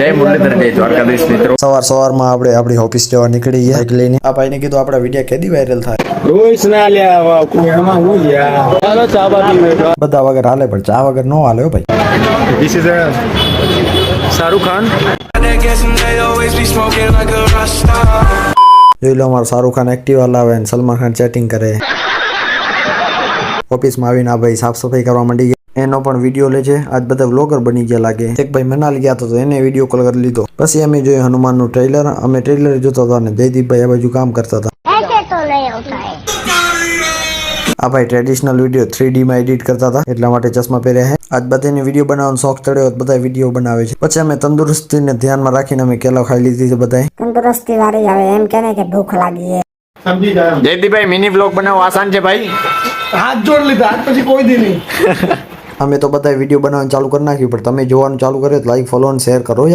જય મુરલીધર જય દ્વારકાધીશ મિત્રો. સવારમાં આપણે આપણી ઓફિસ જવા નીકળી ગયા બાઈક લઈને. આ ભાઈને કીધું આપણા વિડીયો કેદી વાયરલ થાય. રોઈસ ના લ્યા કોઈ એમાં હું યાર. ચાલો ચા બાકી બધા વગર હાલે પણ ચા વગર નો હાલે હો ભાઈ. This is Shahrukh Khan. જોઈ લો અમારો શાહરુખ ખાન એક્ટિવા લાવે ને સલમાન ખાન ચેટિંગ કરે. ઓફિસમાં આવીને આ ભાઈ સાફ સફાઈ કરવા માંડી ગયા. એનો પણ વિડીયો લે છે. આજ બધા વ્લોગર બની ગયા લાગે. એક ભાઈ મનાલી ગયા તો એને વિડીયો કોલ કરી લીધો. પછી અમે જોયું હનુમાનનું ટ્રેલર. અમે ટ્રેલર જોતા હતા અને જયદીપભાઈ આ બાજુ કામ કરતા હતા. આ ભાઈ ટ્રેડિશનલ વિડીયો 3D માં એડિટ કરતા હતા એટલા માટે ચશ્મા પહેર્યા છે. આજ બધાને વિડીયો બનાવવાનો શોખ ચડ્યો બધા વિડીયો બનાવે છે. પછી અમે તંદુરસ્તીને ધ્યાનમાં રાખીને અમે કેલા ખાઈ લીધી છે બધાએ. તંદુરસ્તી વાળી હવે એમ કે ને કે ભૂખ લાગી છે. સમજી જાય. જયદીપભાઈ મિની બ્લોગ બનાવવો આસાન છે ભાઈ. હાથ જોડ લીધા આજ પછી કોઈ દી નહીં. અમે તો બધા વિડીયો બનાવવાનું ચાલુ કરી નાખ્યું પણ તમે જોવાનું ચાલુ કર્યો તો લાઈક ફોલો અને શેર કરો યાર.